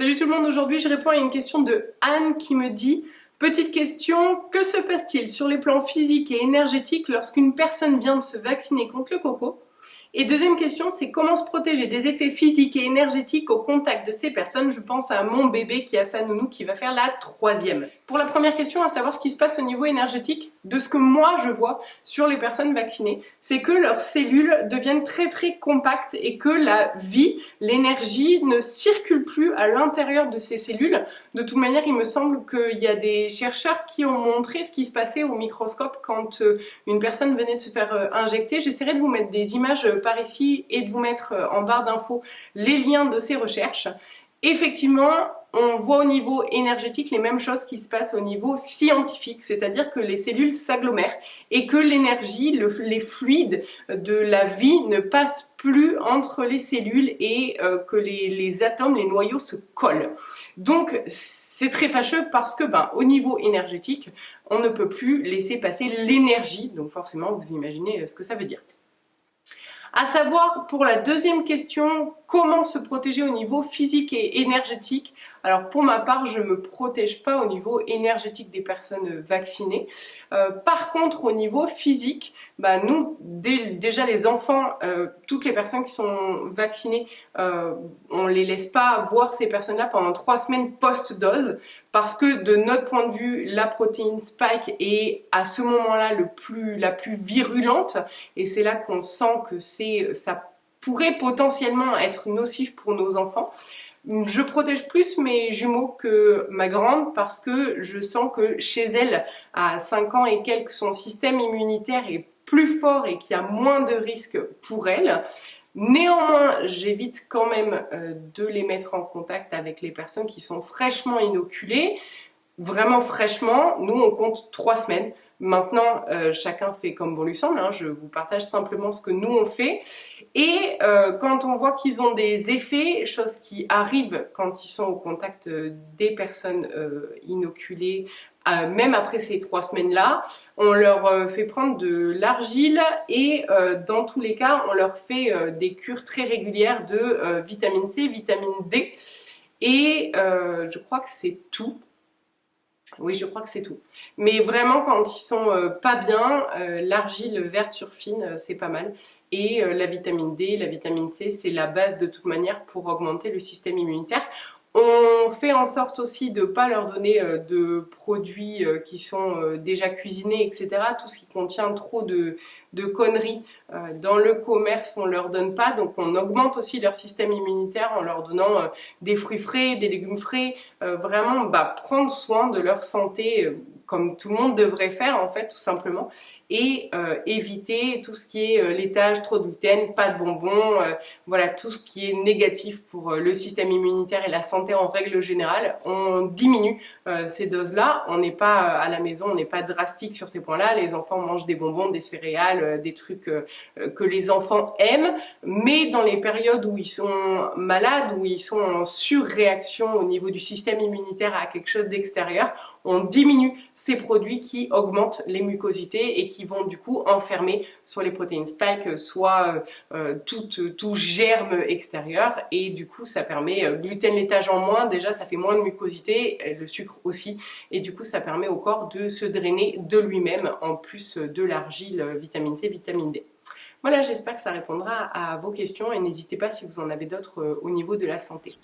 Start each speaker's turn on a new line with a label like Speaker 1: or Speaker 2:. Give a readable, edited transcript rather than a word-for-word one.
Speaker 1: Salut tout le monde, aujourd'hui je réponds à une question de Anne qui me dit: petite question, que se passe-t-il sur les plans physiques et énergétiques lorsqu'une personne vient de se vacciner contre le coco? Et deuxième question, c'est comment se protéger des effets physiques et énergétiques au contact de ces personnes. Je pense à mon bébé qui a sa nounou qui va faire la 3e. Pour la première question, à savoir ce qui se passe au niveau énergétique, de ce que moi je vois sur les personnes vaccinées, c'est que leurs cellules deviennent très compactes et que la vie, l'énergie ne circule plus à l'intérieur de ces cellules. De toute manière, il me semble qu'il y a des chercheurs qui ont montré ce qui se passait au microscope quand une personne venait de se faire injecter. J'essaierai de vous mettre des images par ici et de vous mettre en barre d'infos les liens de ces recherches. Effectivement, on voit au niveau énergétique les mêmes choses qui se passent au niveau scientifique, c'est-à-dire que les cellules s'agglomèrent et que l'énergie, les fluides de la vie ne passent plus entre les cellules et que les atomes, les noyaux se collent. Donc c'est très fâcheux parce que au niveau énergétique, on ne peut plus laisser passer l'énergie, donc forcément vous imaginez ce que ça veut dire. À savoir, pour la deuxième question, comment se protéger au niveau physique et énergétique? Alors pour ma part, je ne me protège pas au niveau énergétique des personnes vaccinées. Par contre, au niveau physique, nous, déjà les enfants, toutes les personnes qui sont vaccinées, on ne les laisse pas voir ces personnes-là pendant 3 semaines post-dose, parce que de notre point de vue, la protéine spike est à ce moment-là la plus virulente, et c'est là qu'on sent que ça pourrait potentiellement être nocif pour nos enfants. Je protège plus mes jumeaux que ma grande parce que je sens que chez elle, à 5 ans et quelques, son système immunitaire est plus fort et qu'il y a moins de risques pour elle. Néanmoins, j'évite quand même de les mettre en contact avec les personnes qui sont fraîchement inoculées. Vraiment fraîchement, nous on compte 3 semaines. Maintenant, chacun fait comme bon lui semble, hein. Je vous partage simplement ce que nous on fait. Et quand on voit qu'ils ont des effets, choses qui arrivent quand ils sont au contact des personnes inoculées, même après ces 3 semaines-là, on leur fait prendre de l'argile et dans tous les cas, on leur fait des cures très régulières de vitamine C, vitamine D. Et je crois que c'est tout. Oui, je crois que c'est tout. Mais vraiment, quand ils sont pas bien, l'argile verte sur fine, c'est pas mal. Et la vitamine D, la vitamine C, c'est la base de toute manière pour augmenter le système immunitaire. On fait en sorte aussi de ne pas leur donner de produits qui sont déjà cuisinés, etc. Tout ce qui contient trop de conneries dans le commerce, on ne leur donne pas. Donc on augmente aussi leur système immunitaire en leur donnant des fruits frais, des légumes frais. Vraiment prendre soin de leur santé comme tout le monde devrait faire en fait, tout simplement. Et éviter tout ce qui est laitage, trop de gluten, pas de bonbons, voilà, tout ce qui est négatif pour le système immunitaire et la santé en règle générale. On diminue ces doses-là, on n'est pas à la maison, on n'est pas drastique sur ces points-là. Les enfants mangent des bonbons, des céréales, des trucs que les enfants aiment, mais dans les périodes où ils sont malades, où ils sont en surréaction au niveau du système immunitaire à quelque chose d'extérieur, on diminue ces produits qui augmentent les mucosités et qui vont du coup enfermer soit les protéines spike, soit tout germe extérieur, et du coup ça permet gluten laitage en moins, déjà ça fait moins de mucosité, le sucre aussi, et du coup ça permet au corps de se drainer de lui-même en plus de l'argile, vitamine C, vitamine D. Voilà, j'espère que ça répondra à vos questions et n'hésitez pas si vous en avez d'autres au niveau de la santé.